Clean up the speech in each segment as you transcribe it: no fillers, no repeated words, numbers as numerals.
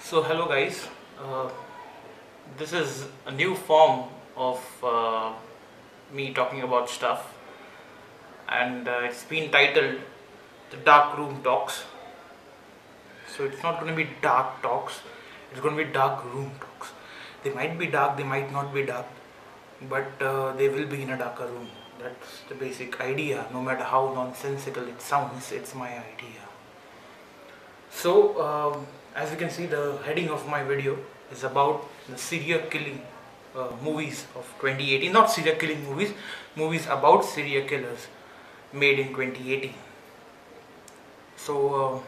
So hello guys, uh, this is a new form of me talking about stuff, and it's been titled the Dark Room Talks. So it's not going to be dark talks, it's going to be dark room talks. They might be dark, they might not be dark, but they will be in a darker room. That's the basic idea. No matter how nonsensical it sounds, it's my idea. So, as you can see, the heading of my video is about the serial killing movies of 2018. Not serial killing movies, movies about serial killers made in 2018. So,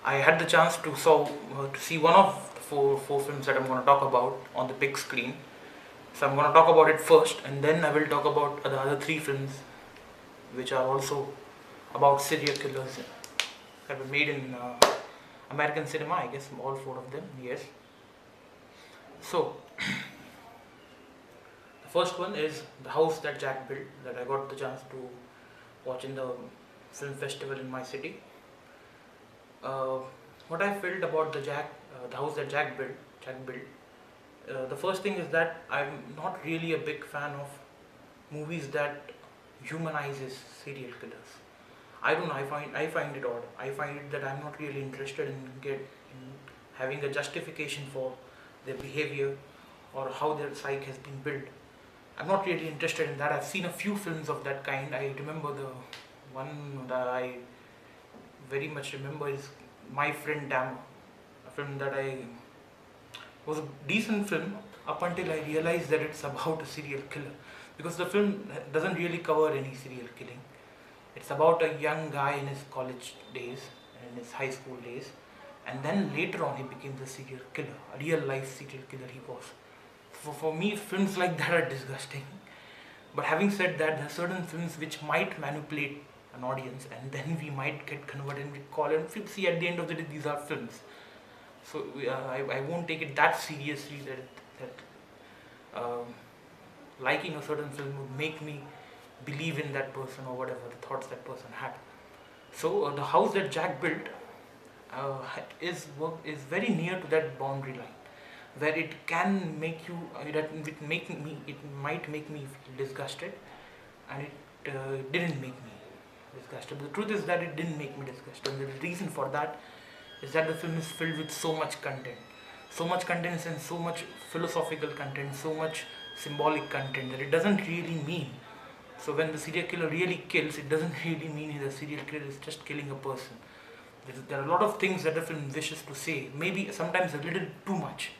I had the chance to see one of the four films that I'm going to talk about on the big screen. So, I'm going to talk about it first, and then I will talk about the other three films, which are also about serial killers that were made in American cinema, I guess, all four of them, yes. So, the first one is The House That Jack Built, that I got the chance to watch in the film festival in my city. What I felt about the house that Jack built. The first thing is that I'm not really a big fan of movies that humanizes serial killers. I don't know. I find it odd. I find it that I'm not really interested in having a justification for their behavior or how their psyche has been built. I'm not really interested in that. I've seen a few films of that kind. I remember the one that I very much remember is My Friend Dam, a film that I was a decent film up until I realized that it's about a serial killer, because the film doesn't really cover any serial killing. It's about a young guy in his college days, in his high school days, and then later on he became the serial killer, a real life serial killer he was. For me, films like that are disgusting. But having said that, there are certain films which might manipulate an audience, and then we might get converted and we call it, see, at the end of the day, these are films. So I won't take it that seriously that liking a certain film would make me believe in that person or whatever the thoughts that person had. So the house that Jack built is very near to that boundary line, where it can make you it might make me feel disgusted, and it didn't make me disgusted. But the truth is that it didn't make me disgusted. And the reason for that is that the film is filled with so much content. So much content and so much philosophical content, so much symbolic content that it doesn't really mean. So when the serial killer really kills, it doesn't really mean the serial killer is just killing a person. There are a lot of things that the film wishes to say. Maybe sometimes a little too much.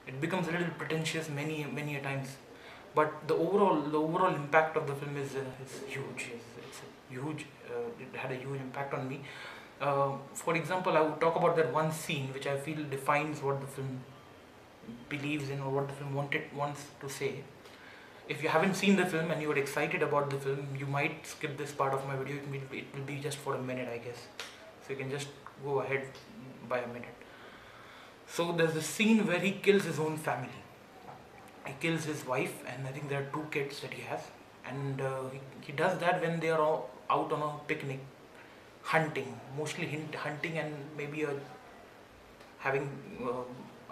It becomes a little pretentious many a times. But the overall impact of the film is huge. It's huge. It had a huge impact on me. For example, I would talk about that one scene which I feel defines what the film believes in or what the film wants to say. If you haven't seen the film and you are excited about the film, you might skip this part of my video. It will be just for a minute, I guess. So you can just go ahead by a minute. So there's a scene where he kills his own family. He kills his wife, and I think there are 2 kids that he has. And he does that when they are all out on a picnic, hunting, mostly hunting, and maybe having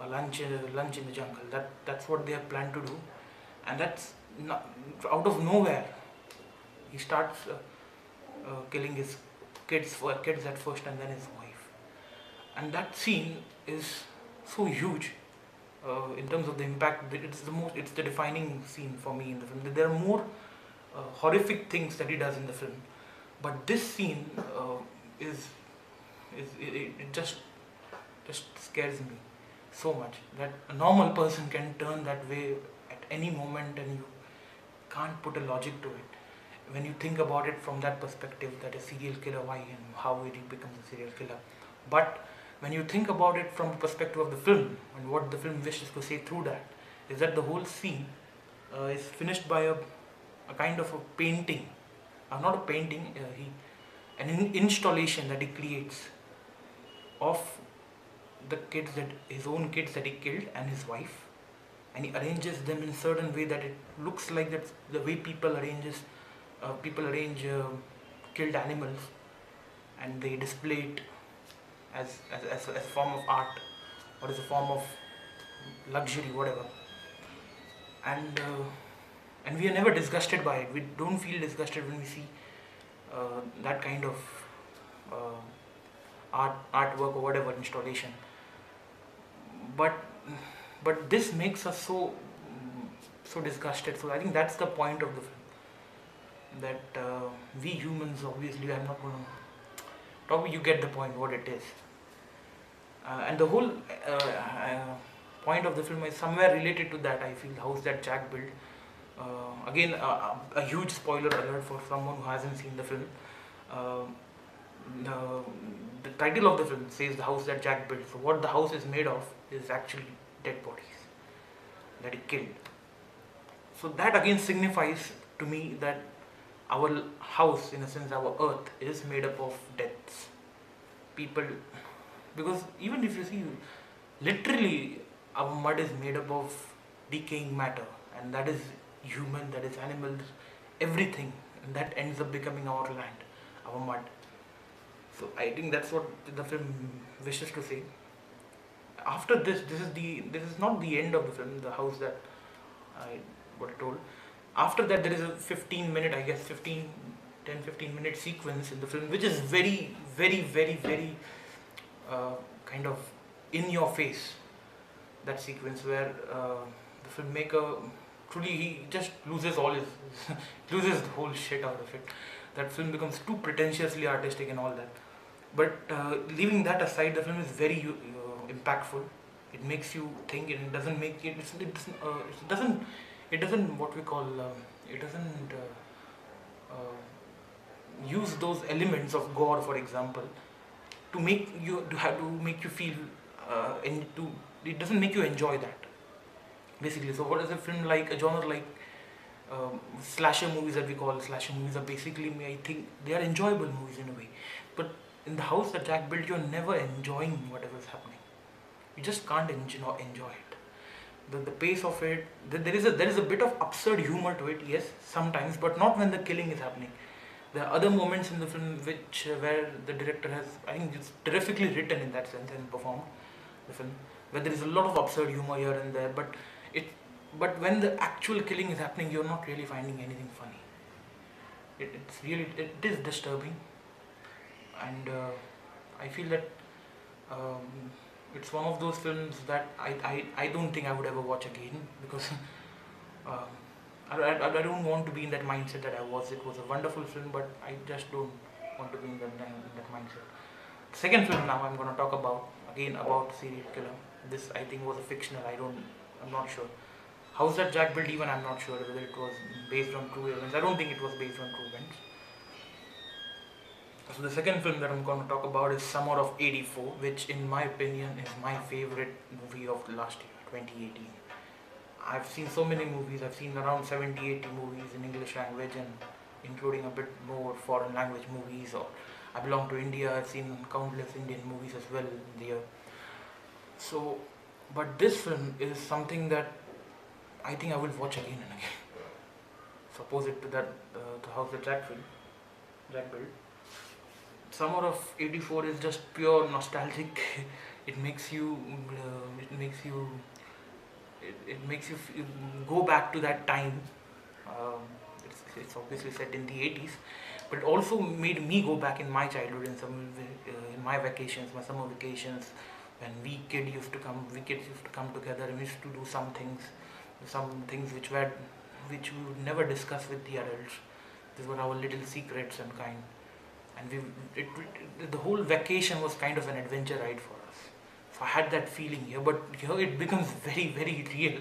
a lunch in the jungle. That's what they have planned to do, and that's not, out of nowhere he starts killing his kids at first, and then his wife. And that scene is so huge in terms of the impact. It's the defining scene for me in the film. There are more horrific things that he does in the film, but this scene it just scares me so much that a normal person can turn that way at any moment, and you can't put a logic to it when you think about it from that perspective, that a serial killer, why and how he becomes a serial killer. But when you think about it from the perspective of the film, and what the film wishes to say through that, is that the whole scene is finished by a kind of a painting, not a painting, an installation that he creates of his own kids that he killed and his wife, and he arranges them in a certain way that it looks like that's the way people arrange killed animals, and they display it as a form of art or is a form of luxury, whatever. And and we are never disgusted by it. We don't feel disgusted when we see that kind of uh, artwork or whatever installation. But this makes us so disgusted. So I think that's the point of the film. That we humans, obviously, I'm not going to talk. You get the point. What it is, and the whole point of the film is somewhere related to that. I feel the house that Jack built. Again, a huge spoiler alert for someone who hasn't seen the film. Uh, the, the title of the film says the house that Jack built. So what the house is made of is actually dead bodies that he killed. So that again signifies to me that our house, in a sense, our earth, is made up of deaths. People, because even if you see, literally, our mud is made up of decaying matter, and that is human, that is animals, everything, and that ends up becoming our land, our mud. So I think that's what the film wishes to say. After this is not the end of the film. The house that I got told. After that, there is a 15-minute, I guess, 15 minute sequence in the film, which is very, very, very, very kind of in your face. That sequence where the filmmaker truly, he just loses all his loses the whole shit out of it. That film becomes too pretentiously artistic and all that. But leaving that aside, the film is very impactful. It makes you think, and it doesn't make it doesn't what we call it doesn't use those elements of gore, for example, to make you feel and to it doesn't make you enjoy that, basically. So what is a film like, a genre like slasher movies that we call slasher movies are basically, I think, they are enjoyable movies in a way. But in the house that Jack built, you're never enjoying whatever's happening. You just can't enjoy it. The pace of it, there is a bit of absurd humor to it, yes, sometimes, but not when the killing is happening. There are other moments in the film where the director has, I think, it's terrifically written in that sense and performed the film, where there is a lot of absurd humor here and there, but when the actual killing is happening, you're not really finding anything funny. It is disturbing, and I feel that it's one of those films that I don't think I would ever watch again, because I don't want to be in that mindset that I was. It was a wonderful film, but I just don't want to be in that mindset. Second film now I'm going to talk about, again, about serial killer. This, I think, was a fictional. I'm not sure. House that Jack built, even I'm not sure whether it was based on true events. I don't think it was based on true events. So the second film that I'm going to talk about is Summer of '84, which in my opinion is my favorite movie of the last year, 2018. I've seen so many movies. I've seen around 70-80 movies in English language, and including a bit more foreign language movies. Or I belong to India. I've seen countless Indian movies as well in the year. So, but this film is something that I think I will watch again and again. So opposite to that, the house that Jack built. Summer of '84 is just pure nostalgic. It makes you go back to that time. It's obviously set in the '80s, but it also made me go back in my childhood, in my vacations, my summer vacations, when we kids used to come together and we used to do some things which we would never discuss with the adults. These were our little secrets and kind. And the whole vacation was kind of an adventure ride for us. So I had that feeling here, but here it becomes very, very real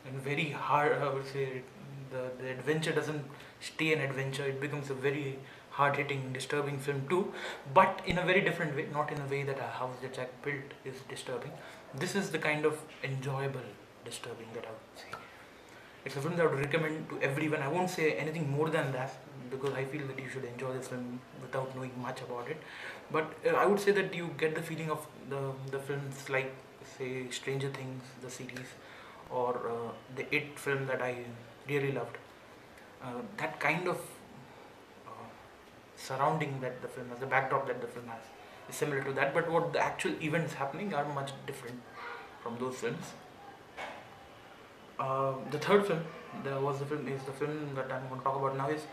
and very hard. I would say the adventure doesn't stay an adventure. It becomes a very hard-hitting, disturbing film too, but in a very different way. Not in a way that a house that Jack built is disturbing. This is the kind of enjoyable disturbing that I would say. It's a film that I would recommend to everyone. I won't say anything more than that, because I feel that you should enjoy this film without knowing much about it. But I would say that you get the feeling of the films like, say, Stranger Things, the series, or the It film that I really loved. That kind of surrounding that the film has, the backdrop that the film has, is similar to that. But what the actual events happening are much different. from those films. The third film, is the film that I'm going to talk about now, is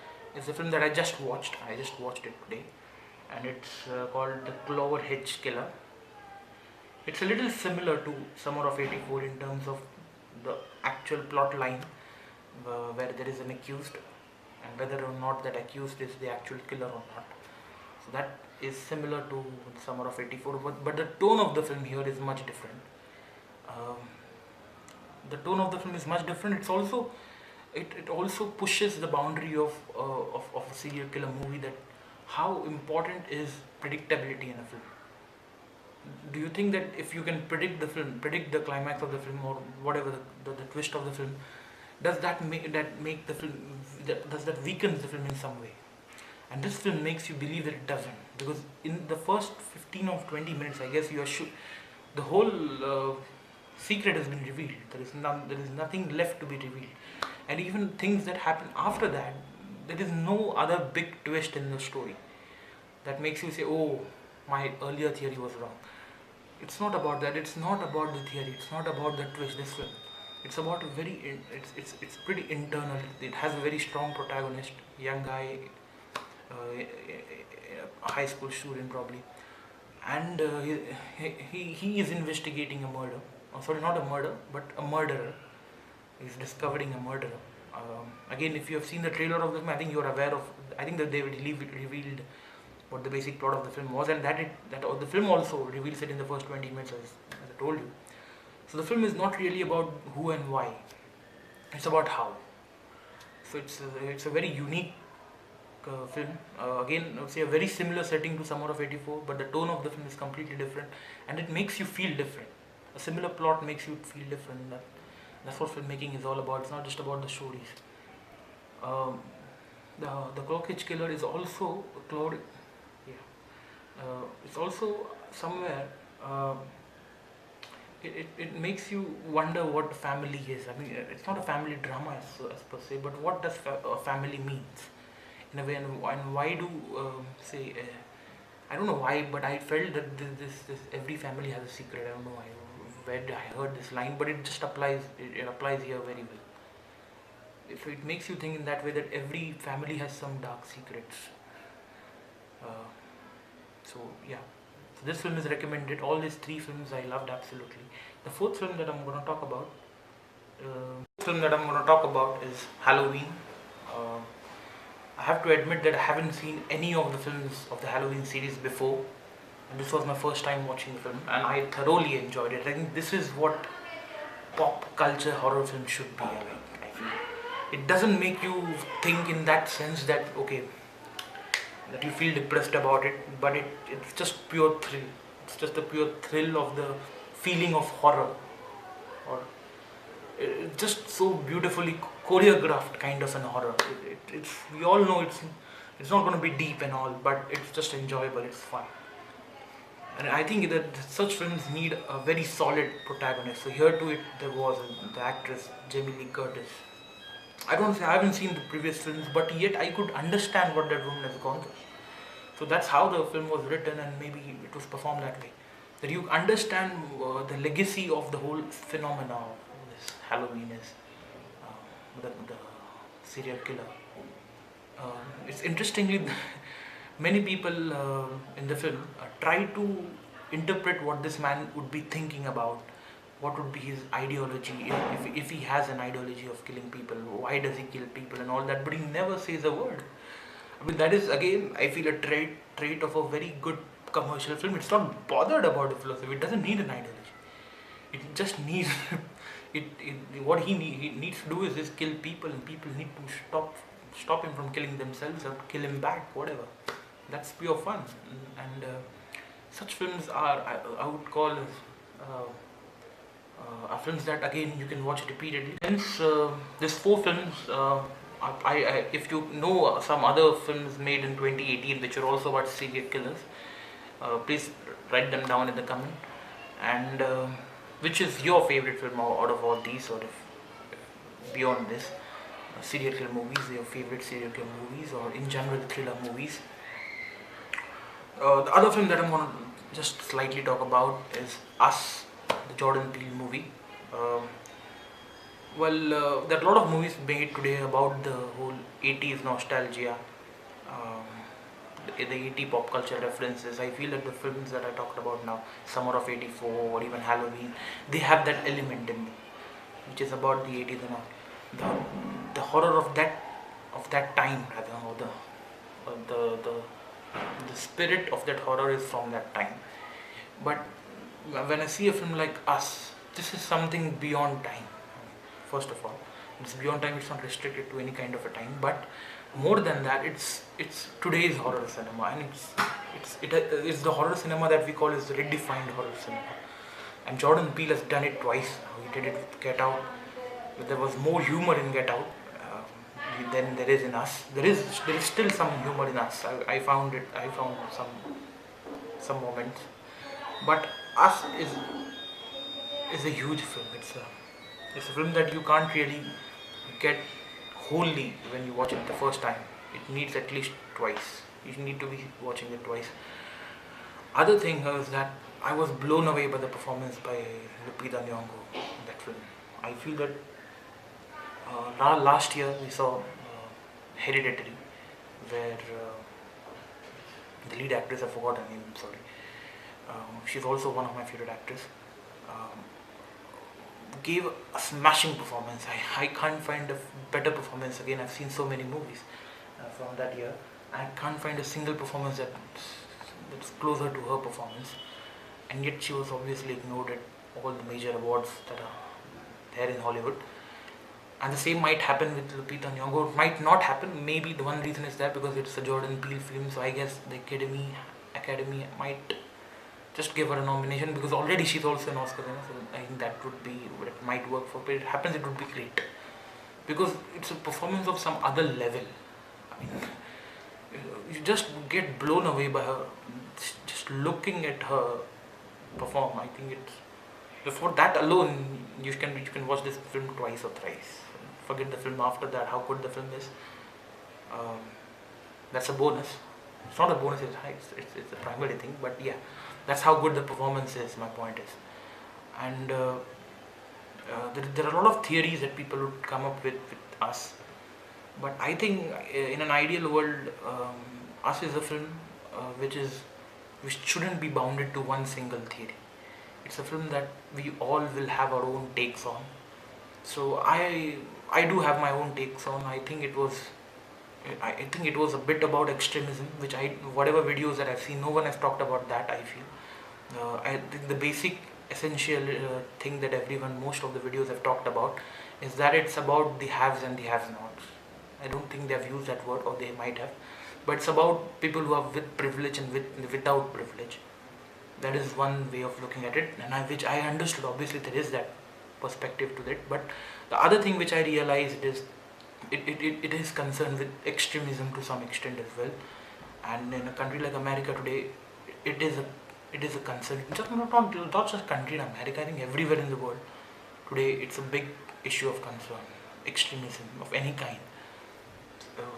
the film that I just watched. I just watched it today, and it's called The Clover Hedge Killer. It's a little similar to Summer of '84 in terms of the actual plot line, where there is an accused, and whether or not that accused is the actual killer or not. So that is similar to Summer of '84, but the tone of the film here is much different. Um, the tone of the film is much different. It also pushes the boundary of a serial killer movie, that how important is predictability in a film. Do you think that if you can predict the climax of the film, or whatever the twist of the film, does that make the film, does that weaken the film in some way? And this film makes you believe that it doesn't, because in the first 15 or 20 minutes, I guess, you are the whole secret has been revealed. There is nothing left to be revealed, and even things that happen after that, there is no other big twist in the story that makes you say, "Oh, my earlier theory was wrong." It's not about that. It's not about the theory. It's not about the twist. This film, it's about it's pretty internal. It has a very strong protagonist, young guy, a high school student probably, and he is investigating a murder. Oh, sorry, not a murder, but a murderer. He's discovering a murderer. Again, if you have seen the trailer of the film, I think you are aware of. I think that they revealed what the basic plot of the film was, and the film also reveals it in the first 20 minutes, as I told you. So the film is not really about who and why; it's about how. So it's a very unique film. Again, I would say a very similar setting to Summer of '84, but the tone of the film is completely different, and it makes you feel different. A similar plot makes you feel different. That's what filmmaking is all about. It's not just about the stories. The Clover Hedge Killer is also it's also somewhere. It makes you wonder what family is. I mean, it's not a family drama as per se, but what does a family means in a way, and why do I don't know why, but I felt that this every family has a secret. I don't know where I heard this line, but it just applies. It applies here very well. So it makes you think in that way, that every family has some dark secrets. So yeah, so this film is recommended. All these three films I loved absolutely. The fourth film that I'm going to talk about, is Halloween. I have to admit that I haven't seen any of the films of the Halloween series before, and this was my first time watching the film, and I thoroughly enjoyed it. I think this is what pop culture horror film should be. I feel it doesn't make you think in that sense that that you feel depressed about it, but it's just pure thrill. It's just the pure thrill of the feeling of horror, or it's just so beautifully choreographed kind of an horror. We all know it's not going to be deep and all, but it's just enjoyable. It's fun, and I think that such films need a very solid protagonist. So here too, there was the actress Jamie Lee Curtis. I haven't seen the previous films, but yet I could understand what that woman has gone through. So that's how the film was written, and maybe it was performed that way. That you understand the legacy of the whole phenomena of this Halloween is the serial killer. It's interestingly, many people in the film try to interpret what this man would be thinking about. What would be his ideology, if he has an ideology of killing people? Why does he kill people and all that? But he never says a word. I mean, that is again, I feel, a trait of a very good commercial film. It's not bothered about the philosophy. It doesn't need an ideology. It just needs what he needs to do is just kill people, and people need to stop him from killing themselves, or kill him back, whatever. That's pure fun, and such films I would call as are films that again you can watch repeatedly. Hence, these four films. If you know some other films made in 2018 which are also about serial killers, please write them down in the comment. And which is your favorite film out of all these, or if beyond this, serial killer movies, your favorite serial killer movies, or in general thriller movies. The other film that I'm going to just slightly talk about is Us. the Jordan Peele movie. Um, there are a lot of movies made today about the whole 80s nostalgia, um, the 80 pop culture references. I feel that the films that I talked about now, Summer of '84 or even Halloween, they have that element in them, which is about the 80s and all. The horror of that time, rather, or the spirit of that horror is from that time. But when I see a film like Us, this is something beyond time. First of all, it's beyond time. It's not restricted to any kind of a time. But more than that, it's today's horror cinema, and it's the horror cinema that we call is the redefined horror cinema. And Jordan Peele has done it twice. He did it with Get Out. But there was more humor in Get Out than there is in Us. There is still some humor in Us. I found it. I found some moments. But Us is a huge film. It's a film that you can't really get wholly when you watch it the first time. It needs at least twice. You need to be watching it twice. Other thing is that I was blown away by the performance by Lupita Nyong'o in that film. I feel that last year we saw Hereditary, where the lead actress, I forgot her name, I'm sorry. She's also one of my favorite actors. Gave a smashing performance. I can't find a better performance. Again, I've seen so many movies from that year. I can't find a single performance that's closer to her performance. And yet she was obviously ignored at all the major awards that are there in Hollywood. And the same might happen with Lupita Nyong'o. It might not happen. Maybe the one reason is that because it's a Jordan Peele film, so I guess the Academy might just give her a nomination, because already she's also an Oscar winner. So I think that might work for. But it happens, it would be great, because it's a performance of some other level. I mean, you just get blown away by her. Just looking at her perform, I think it's for that alone you can watch this film twice or thrice. Forget the film after that, how good the film is. That's a bonus. It's not a bonus, it's a primary thing, but yeah, that's how good the performance is, my point is. And there are a lot of theories that people would come up with Us, but I think in an ideal world, Us is a film which shouldn't be bounded to one single theory. It's a film that we all will have our own takes on. So I do have my own takes on. I think it was a bit about extremism, which whatever videos that I've seen, no one has talked about that. I feel I think the basic essential thing that most of the videos have talked about is that it's about the haves and the have-nots. I don't think they've used that word, or they might have, but it's about people who are with privilege and without privilege. That is one way of looking at it, and which I understood. Obviously, there is that perspective to it, but the other thing which I realized is it is concerned with extremism to some extent as well. And in a country like America today, it is a concern. Not just country in America. I think everywhere in the world today, it's a big issue of concern. Extremism of any kind.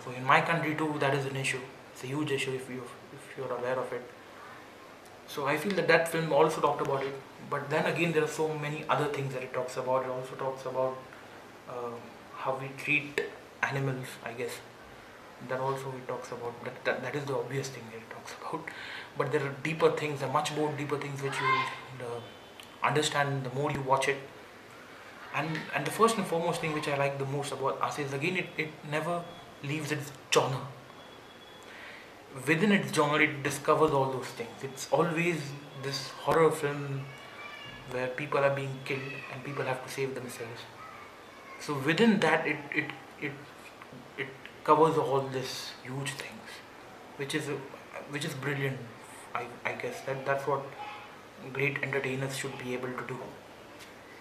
So in my country too, that is an issue. It's a huge issue if you're aware of it. So I feel that film also talked about it, but then again there are so many other things that it talks about. It also talks about how we treat animals, I guess. That also it talks about. That is the obvious thing that it talks about. But there are deeper things, much more deeper things which you will understand the more you watch it. And the first and foremost thing which I like the most about Us is, again, it never leaves its genre. Within its genre, it discovers all those things. It's always this horror film where people are being killed and people have to save themselves. So within that, it covers all these huge things, which is brilliant. I guess that's what great entertainers should be able to do.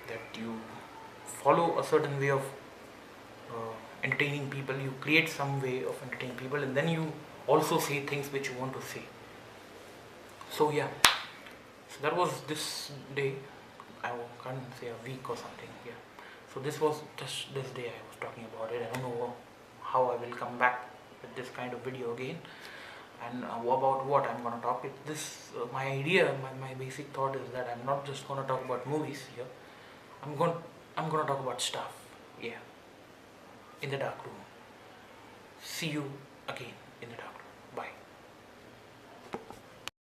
That you follow a certain way of entertaining people. You create some way of entertaining people, and then you also say things which you want to say. So yeah, so that was this day. I can't say a week or something. Yeah. So this was just this day I was talking about it. I don't know how I will come back with this kind of video again. And about what I'm going to talk it. This my idea, my basic thought is that I'm not just going to talk about movies here. I'm going I'm going to talk about stuff. Yeah, in the dark room. See you again.